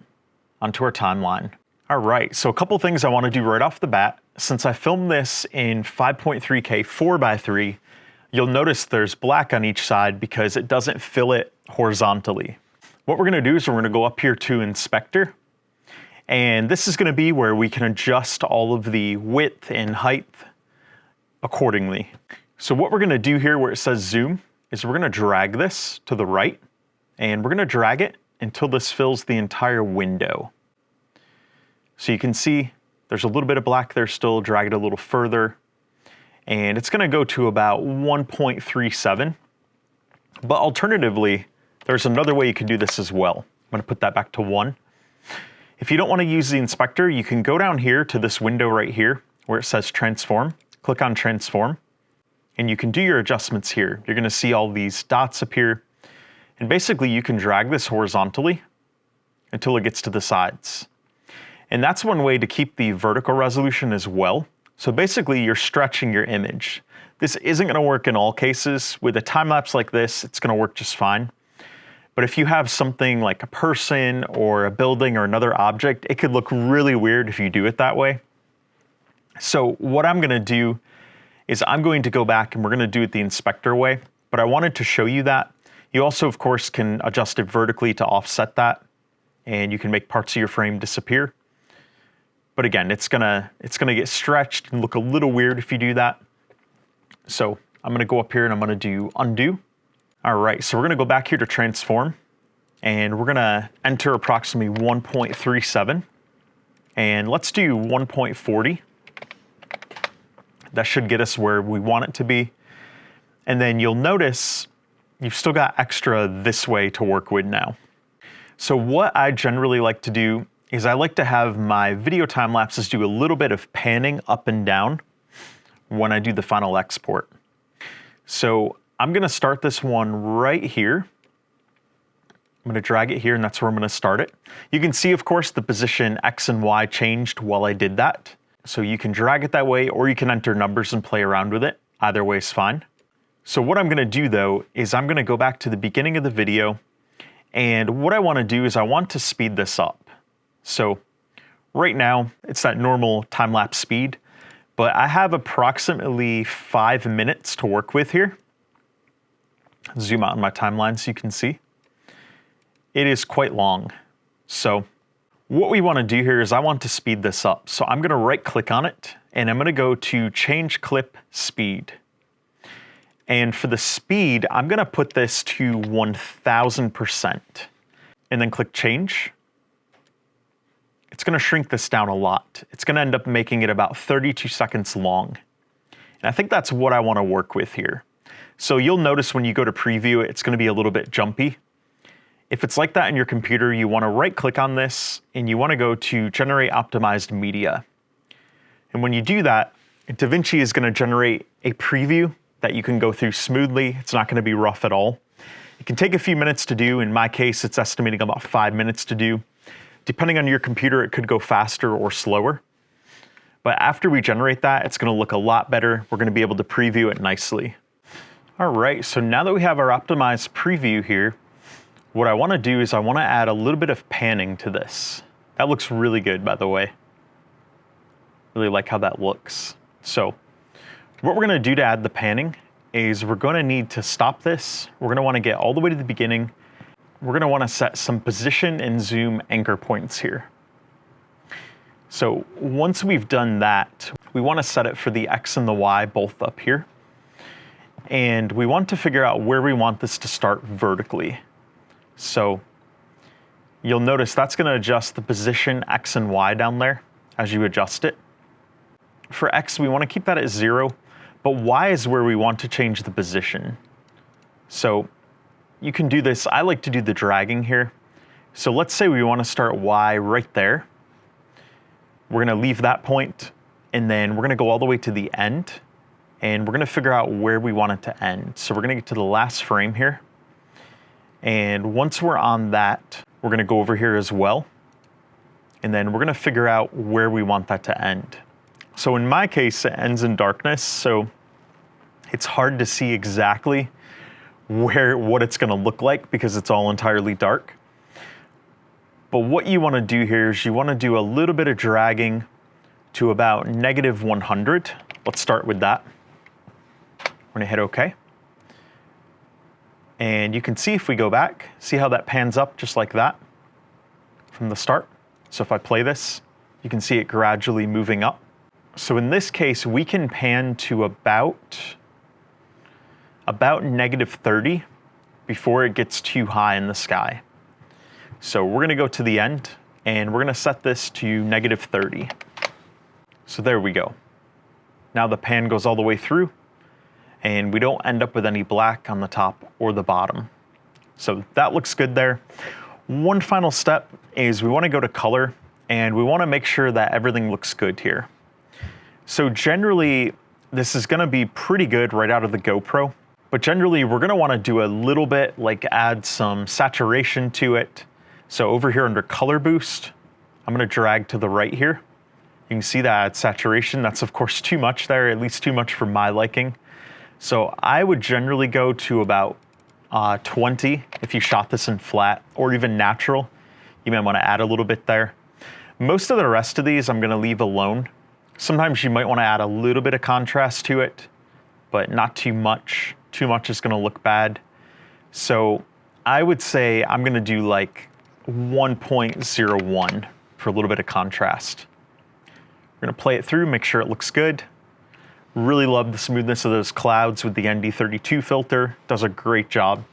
onto our timeline. All right, so a couple things I want to do right off the bat. Since I filmed this in 5.3K 4:3, you'll notice there's black on each side because it doesn't fill it horizontally. What we're going to do is we're going to go up here to Inspector, and this is going to be where we can adjust all of the width and height accordingly. So what we're going to do here where it says zoom is we're going to drag this to the right, and we're going to drag it until this fills the entire window. So you can see there's a little bit of black there still, drag it a little further, and it's going to go to about 1.37. But alternatively, there's another way you can do this as well. I'm going to put that back to 1. If you don't want to use the inspector, you can go down here to this window right here where it says transform, click on transform, and you can do your adjustments here. You're going to see all these dots appear, and basically you can drag this horizontally until it gets to the sides. And that's one way to keep the vertical resolution as well. So basically you're stretching your image. This isn't going to work in all cases. With a time lapse like this, it's going to work just fine. But if you have something like a person or a building or another object, it could look really weird if you do it that way. So what I'm going to do is I'm going to go back and we're going to do it the inspector way, but I wanted to show you that. You also, of course, can adjust it vertically to offset that, and you can make parts of your frame disappear. But again, it's gonna get stretched and look a little weird if you do that. So I'm gonna go up here and I'm gonna do undo. All right, so we're gonna go back here to transform, and we're gonna enter approximately 1.37, and let's do 1.40. That should get us where we want it to be. And then you'll notice you've still got extra this way to work with now. So what I generally like to do is I like to have my video time lapses do a little bit of panning up and down when I do the final export. So I'm gonna start this one right here. I'm gonna drag it here, and that's where I'm gonna start it. You can see, of course, the position X and Y changed while I did that. So you can drag it that way, or you can enter numbers and play around with it. Either way is fine. So what I'm gonna do though, is I'm gonna go back to the beginning of the video, and what I wanna do is I want to speed this up. So right now it's that normal time-lapse speed, but I have approximately 5 minutes to work with here. Zoom out on my timeline so you can see. It is quite long. So what we want to do here is I want to speed this up. So I'm going to right click on it, and I'm going to go to change clip speed. And for the speed, I'm going to put this to 1000%, and then click change. It's going to shrink this down a lot. It's going to end up making it about 32 seconds long. And I think that's what I want to work with here. So you'll notice when you go to preview, it's going to be a little bit jumpy. If it's like that in your computer, you want to right click on this and you want to go to generate optimized media. And when you do that, DaVinci is going to generate a preview that you can go through smoothly. It's not going to be rough at all. It can take a few minutes to do. In my case, it's estimating about 5 minutes to do. Depending on your computer, it could go faster or slower. But after we generate that, it's going to look a lot better. We're going to be able to preview it nicely. All right, so now that we have our optimized preview here, what I want to do is I want to add a little bit of panning to this. That looks really good, by the way. Really like how that looks. So what we're going to do to add the panning is we're going to need to stop this. We're going to want to get all the way to the beginning. We're going to want to set some position and zoom anchor points here. So once we've done that, we want to set it for the X and the Y both up here. And we want to figure out where we want this to start vertically. So you'll notice that's going to adjust the position X and Y down there as you adjust it. For X, we want to keep that at 0, but Y is where we want to change the position. So you can do this. I like to do the dragging here. So let's say we want to start Y right there. We're going to leave that point, and then we're going to go all the way to the end, and we're going to figure out where we want it to end. So we're going to get to the last frame here. And once we're on that, we're going to go over here as well. And then we're going to figure out where we want that to end. So in my case, it ends in darkness. So it's hard to see exactly what it's going to look like because it's all entirely dark. But what you want to do here is you want to do a little bit of dragging to about -100. Let's start with that. We're going to hit OK. And you can see if we go back, see how that pans up just like that from the start. So if I play this, you can see it gradually moving up. So in this case, we can pan to about -30 before it gets too high in the sky. So we're gonna go to the end and we're gonna set this to -30. So there we go. Now the pan goes all the way through and we don't end up with any black on the top or the bottom. So that looks good there. One final step is we want to go to color and we want to make sure that everything looks good here. So generally, this is going to be pretty good right out of the GoPro, but generally we're going to want to do a little bit, like add some saturation to it. So over here under color boost, I'm going to drag to the right here. You can see that saturation. That's of course too much there, at least too much for my liking. So I would generally go to about 20 if you shot this in flat or even natural. You might want to add a little bit there. Most of the rest of these I'm going to leave alone. Sometimes you might want to add a little bit of contrast to it, but not too much. Too much is going to look bad. So I would say I'm going to do like 1.01 for a little bit of contrast. We're going to play it through, make sure it looks good. Really love the smoothness of those clouds with the ND32 filter. Does a great job.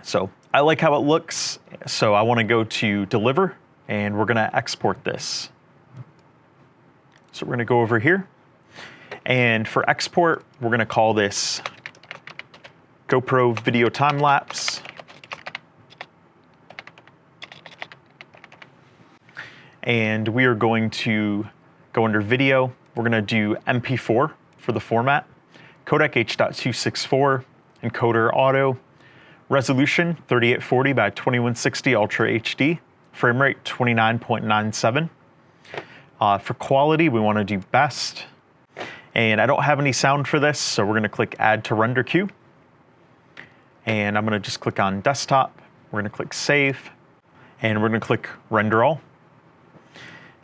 So I like how it looks. So I want to go to deliver and we're going to export this. So we're going to go over here. And for export, we're going to call this GoPro video time lapse. And we are going to go under video. We're going to do MP4 for the format, codec H.264, encoder auto, resolution 3840 by 2160 Ultra HD, frame rate 29.97. For quality, we want to do best. And I don't have any sound for this, so we're going to click add to render queue. And I'm going to just click on desktop. We're going to click save. And we're going to click render all.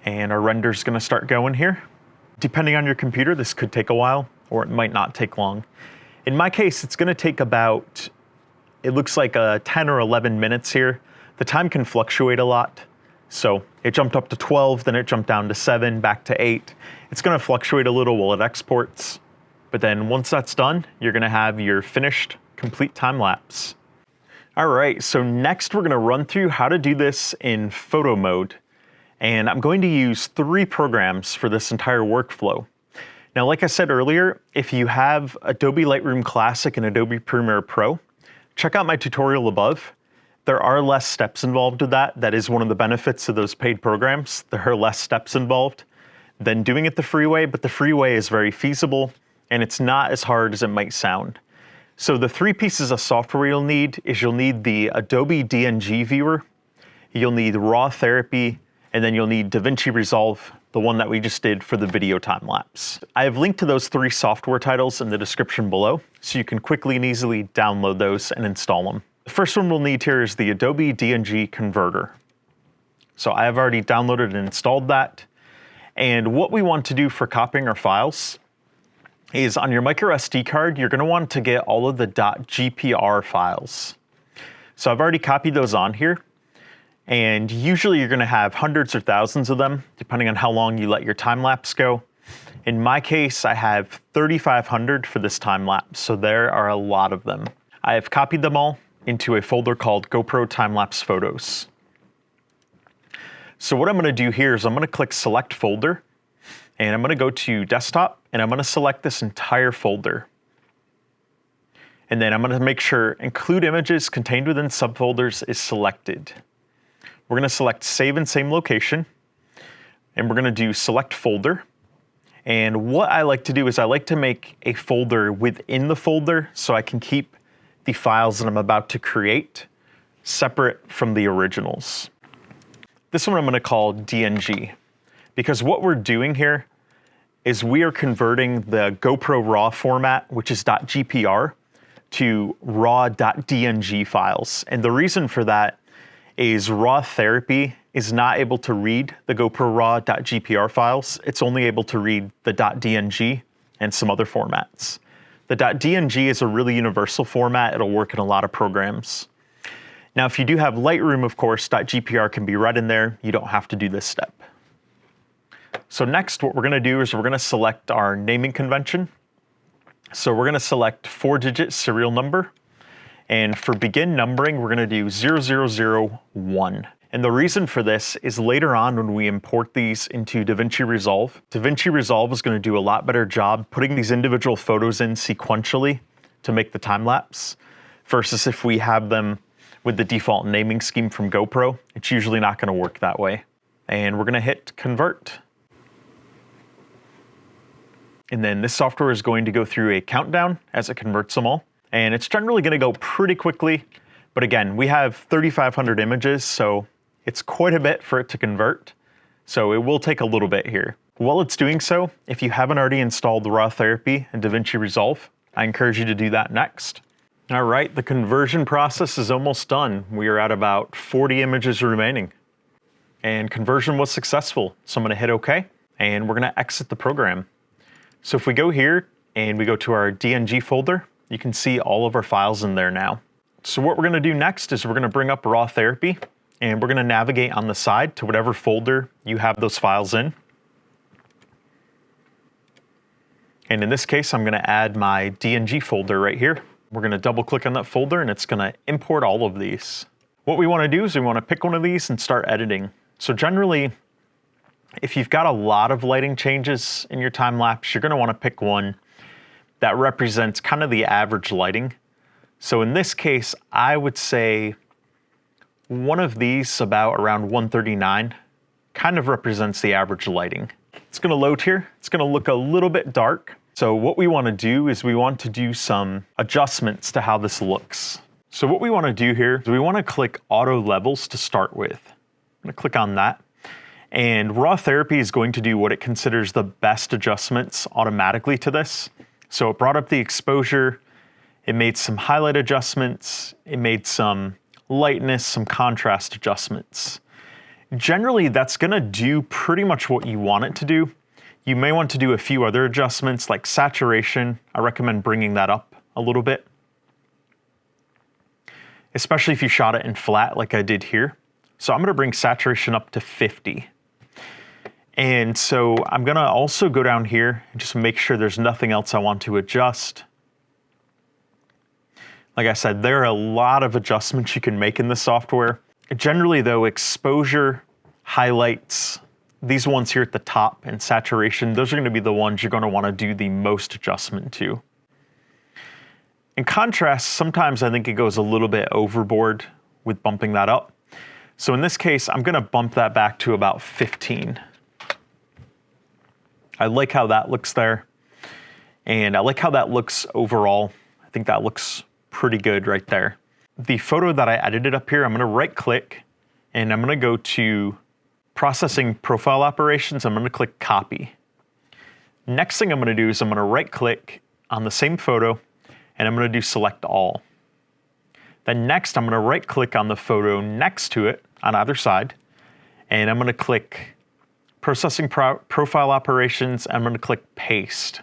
And our render is going to start going here. Depending on your computer, this could take a while, or it might not take long. In my case, it's going to take about, it looks like 10 or 11 minutes here. The time can fluctuate a lot. So it jumped up to 12, then it jumped down to 7, back to 8. It's going to fluctuate a little while it exports. But then once that's done, you're going to have your finished, complete time lapse. All right, so next we're going to run through how to do this in photo mode. And I'm going to use 3 programs for this entire workflow. Now, like I said earlier, if you have Adobe Lightroom Classic and Adobe Premiere Pro, check out my tutorial above. There are less steps involved with that. That is one of the benefits of those paid programs. There are less steps involved than doing it the free way, but the free way is very feasible and it's not as hard as it might sound. So the 3 pieces of software you'll need is you'll need the Adobe DNG viewer, you'll need Raw Therapy, and then you'll need DaVinci Resolve, the one that we just did for the video time lapse. I have linked to those 3 software titles in the description below, so you can quickly and easily download those and install them. The first one we'll need here is the Adobe DNG converter. So I have already downloaded and installed that. And what we want to do for copying our files is on your micro SD card, you're going to want to get all of the .gpr files. So I've already copied those on here. And usually you're going to have hundreds or thousands of them, depending on how long you let your time lapse go. In my case, I have 3,500 for this time lapse, so there are a lot of them. I have copied them all into a folder called GoPro Time-Lapse Photos. So what I'm going to do here is I'm going to click Select Folder, and I'm going to go to Desktop, and I'm going to select this entire folder. And then I'm going to make sure Include Images Contained Within Subfolders is selected. We're going to select Save in Same Location, and we're going to do Select Folder. And what I like to do is I like to make a folder within the folder so I can keep the files that I'm about to create separate from the originals. This one I'm going to call DNG, because what we're doing here is we are converting the GoPro RAW format, which is .gpr, to raw.dng files. And the reason for that is raw therapy is not able to read the GoPro raw.gpr files. It's only able to read the .dng and some other formats. The .dng is a really universal format. It'll work in a lot of programs. Now, if you do have Lightroom, of course, .gpr can be read in there. You don't have to do this step. So next, what we're gonna do is we're gonna select our naming convention. So we're gonna select 4-digit serial number. And for begin numbering, we're gonna do 0001. And the reason for this is later on when we import these into DaVinci Resolve is gonna do a lot better job putting these individual photos in sequentially to make the time lapse, versus if we have them with the default naming scheme from GoPro, it's usually not gonna work that way. And we're gonna hit convert. And then this software is going to go through a countdown as it converts them all. And it's generally gonna go pretty quickly. But again, we have 3,500 images, so it's quite a bit for it to convert. So it will take a little bit here. While it's doing so, if you haven't already installed the raw therapy in DaVinci Resolve, I encourage you to do that next. All right, the conversion process is almost done. We are at about 40 images remaining. And conversion was successful. So I'm gonna hit OK, and we're gonna exit the program. So if we go here and we go to our DNG folder, you can see all of our files in there now. So what we're gonna do next is we're gonna bring up raw therapy, and we're gonna navigate on the side to whatever folder you have those files in. And in this case, I'm gonna add my DNG folder right here. We're gonna double click on that folder and it's gonna import all of these. What we wanna do is we wanna pick one of these and start editing. So generally, if you've got a lot of lighting changes in your time lapse, you're gonna wanna pick one that represents kind of the average lighting. So in this case, I would say one of these, about around 139, kind of represents the average lighting. It's gonna load here. It's gonna look a little bit dark. So what we wanna do is we want to do some adjustments to how this looks. So what we wanna do here is we wanna click auto levels to start with. I'm gonna click on that. And raw therapy is going to do what it considers the best adjustments automatically to this. So it brought up the exposure, it made some highlight adjustments, it made some lightness, some contrast adjustments. Generally, that's gonna do pretty much what you want it to do. You may want to do a few other adjustments like saturation. I recommend bringing that up a little bit, especially if you shot it in flat like I did here. So I'm gonna bring saturation up to 50. And so I'm gonna also go down here and just make sure there's nothing else I want to adjust. Like I said, there are a lot of adjustments you can make in the software. Generally though, exposure, highlights, these ones here at the top, and saturation, those are gonna be the ones you're gonna wanna do the most adjustment to. In contrast, sometimes I think it goes a little bit overboard with bumping that up. So in this case, I'm gonna bump that back to about 15. I like how that looks there. And I like how that looks overall. I think that looks pretty good right there. The photo that I edited up here, I'm gonna right click and I'm gonna go to processing profile operations. I'm gonna click copy. Next thing I'm gonna do is I'm gonna right click on the same photo and I'm gonna do select all. Then next I'm gonna right click on the photo next to it on either side and I'm gonna click processing profile operations. I'm gonna click paste.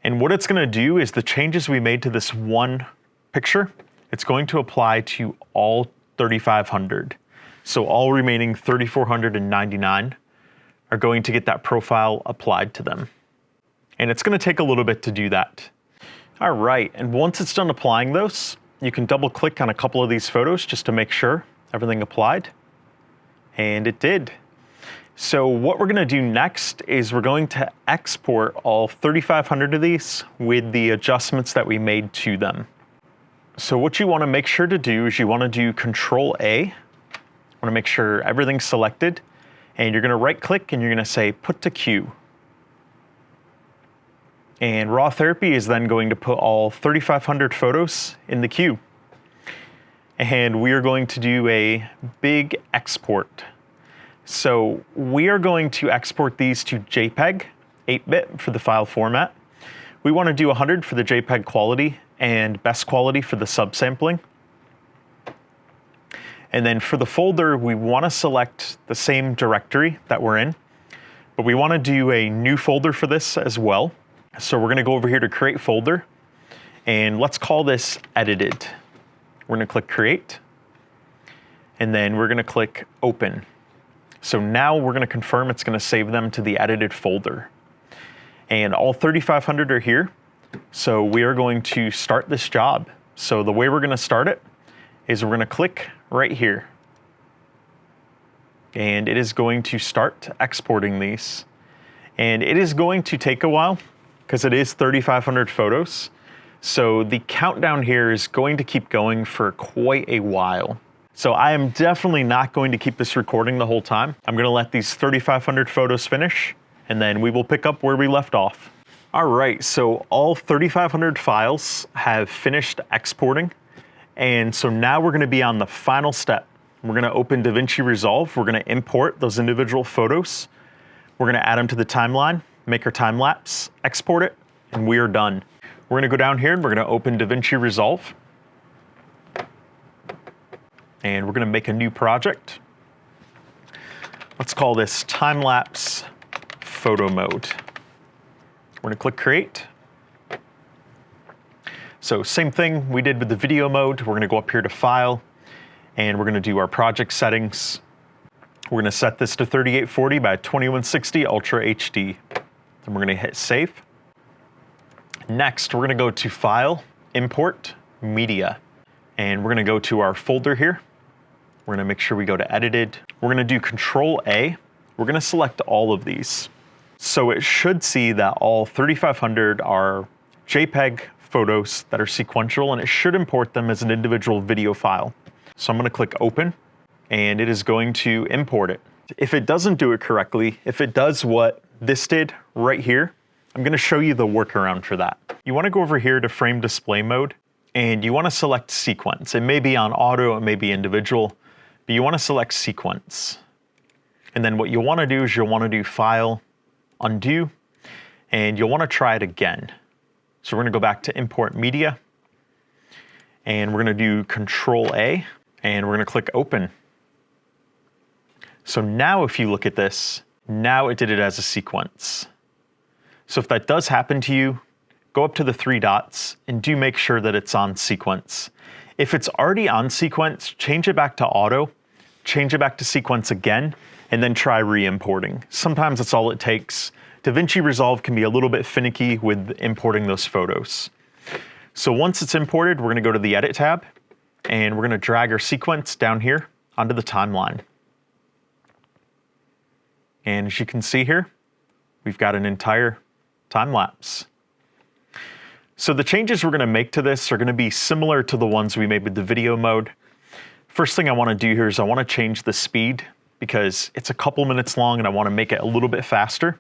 And what it's gonna do is the changes we made to this one picture, it's going to apply to all 3,500. So all remaining 3,499 are going to get that profile applied to them. And it's gonna take a little bit to do that. All right, and once it's done applying those, you can double click on a couple of these photos just to make sure everything applied. And it did. So what we're gonna do next is we're going to export all 3,500 of these with the adjustments that we made to them. So what you wanna make sure to do is you wanna do Control A. Wanna make sure everything's selected, and you're gonna right click and you're gonna say put to queue. And raw therapy is then going to put all 3,500 photos in the queue. And we are going to do a big export. So we are going to export these to JPEG, 8-bit for the file format. We want to do 100 for the JPEG quality and best quality for the subsampling. And then for the folder, we want to select the same directory that we're in, but we want to do a new folder for this as well. So we're going to go over here to create folder, and let's call this edited. We're going to click create, and then we're going to click open. So now we're going to confirm it's going to save them to the edited folder. And all 3,500 are here. So we are going to start this job. So the way we're going to start it is we're going to click right here. And it is going to start exporting these. And it is going to take a while because it is 3,500 photos. So the countdown here is going to keep going for quite a while. So I am definitely not going to keep this recording the whole time. I'm going to let these 3,500 photos finish, and then we will pick up where we left off. All right, so all 3,500 files have finished exporting. And so now we're going to be on the final step. We're going to open DaVinci Resolve. We're going to import those individual photos. We're going to add them to the timeline, make our time lapse, export it, and we are done. We're going to go down here and we're going to open DaVinci Resolve. And we're going to make a new project. Let's call this time lapse photo mode. We're going to click create. So same thing we did with the video mode. We're going to go up here to file, and we're going to do our project settings. We're going to set this to 3840 by 2160 Ultra HD. Then we're going to hit save. Next, we're going to go to File, Import, Media. And we're going to go to our folder here. We're going to make sure we go to Edited. We're going to do Control A. We're going to select all of these. So it should see that all 3,500 are JPEG photos that are sequential, and it should import them as an individual video file. So I'm going to click Open, and it is going to import it. If it doesn't do it correctly, if it does what this did right here, I'm going to show you the workaround for that. You want to go over here to Frame Display Mode, and you want to select Sequence. It may be on auto, it may be individual, but you want to select Sequence. And then what you'll want to do is you'll want to do File, Undo, and you'll want to try it again. So we're going to go back to Import Media, and we're going to do Control A, and we're going to click Open. So now if you look at this, now it did it as a sequence. So if that does happen to you, go up to the three dots and do make sure that it's on sequence. If it's already on sequence, change it back to auto, change it back to sequence again, and then try re-importing. Sometimes that's all it takes. DaVinci Resolve can be a little bit finicky with importing those photos. So once it's imported, we're going to go to the Edit tab, and we're going to drag our sequence down here onto the timeline. And as you can see here, we've got an entire time lapse. So the changes we're going to make to this are going to be similar to the ones we made with the video mode. First thing I want to do here is I want to change the speed because it's a couple minutes long and I want to make it a little bit faster.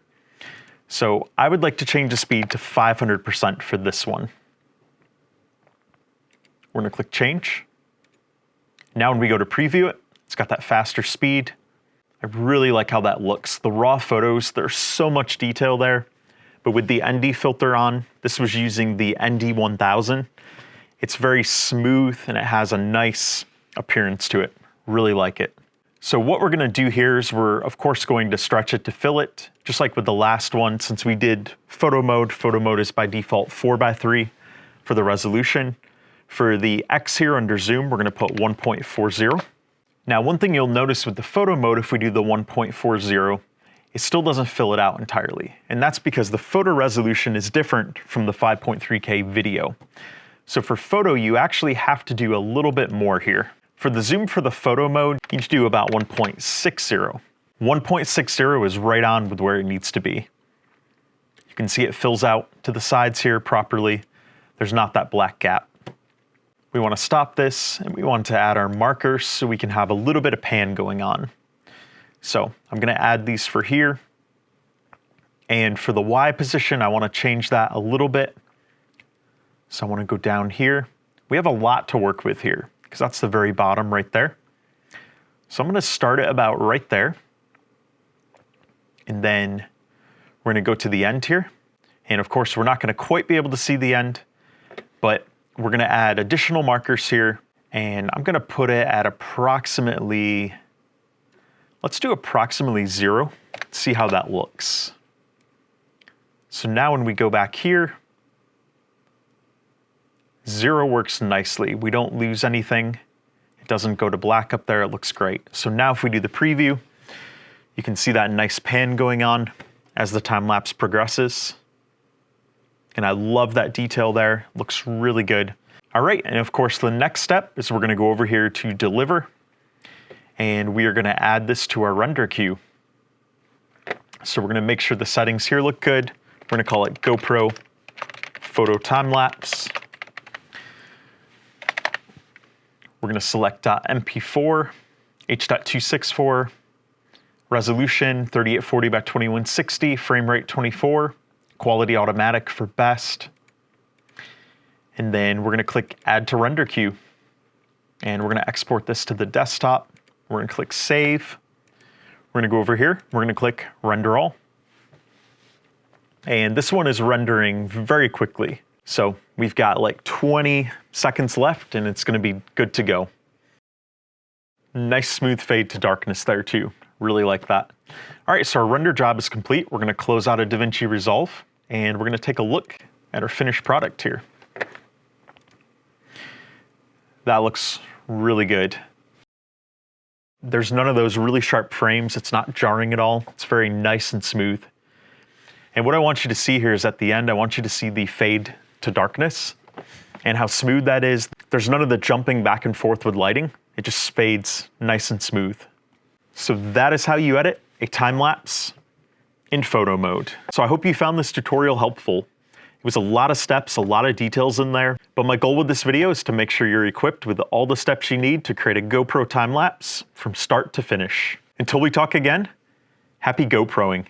So I would like to change the speed to 500% for this one. We're going to click change. Now when we go to preview it, it's got that faster speed. I really like how that looks. The raw photos, there's so much detail there. But with the ND filter on, this was using the ND 1000. It's very smooth and it has a nice appearance to it. Really like it. So what we're gonna do here is we're of course going to stretch it to fill it, just like with the last one. Since we did photo mode is by default 4:3 for the resolution. For the X here under zoom, we're gonna put 1.40. Now one thing you'll notice with the photo mode, if we do the 1.40, it still doesn't fill it out entirely. And that's because the photo resolution is different from the 5.3K video. So for photo, you actually have to do a little bit more here. For the zoom for the photo mode, you need to do about 1.60. 1.60 is right on with where it needs to be. You can see it fills out to the sides here properly. There's not that black gap. We want to stop this and we want to add our markers so we can have a little bit of pan going on. So I'm going to add these for here. And for the Y position, I want to change that a little bit. So I want to go down here. We have a lot to work with here because that's the very bottom right there. So I'm going to start it about right there. And then we're going to go to the end here. And of course, we're not going to quite be able to see the end, but we're going to add additional markers here. And I'm gonna put it at approximately, let's do approximately 0. See how that looks. So now when we go back here, 0 works nicely. We don't lose anything. It doesn't go to black up there. It looks great. So now if we do the preview, you can see that nice pan going on as the time lapse progresses. And I love that detail there. Looks really good. All right, and of course the next step is we're gonna go over here to deliver, and we are gonna add this to our render queue. So we're gonna make sure the settings here look good. We're gonna call it GoPro Photo Time Lapse. We're gonna select .mp4, H.264, resolution 3840 by 2160, frame rate 24, quality automatic for best. And then we're gonna click add to render queue. And we're gonna export this to the desktop. We're gonna click save. We're gonna go over here. We're gonna click render all. And this one is rendering very quickly. So we've got like 20 seconds left and it's gonna be good to go. Nice smooth fade to darkness there too. Really like that. All right, so our render job is complete. We're gonna close out of DaVinci Resolve and we're gonna take a look at our finished product here. That looks really good. There's none of those really sharp frames. It's not jarring at all. It's very nice and smooth. And what I want you to see here is at the end, I want you to see the fade to darkness and how smooth that is. There's none of the jumping back and forth with lighting. It just fades nice and smooth. So that is how you edit a time lapse in photo mode. So I hope you found this tutorial helpful. It was a lot of steps, a lot of details in there, but my goal with this video is to make sure you're equipped with all the steps you need to create a GoPro time lapse from start to finish. Until we talk again, happy GoProing.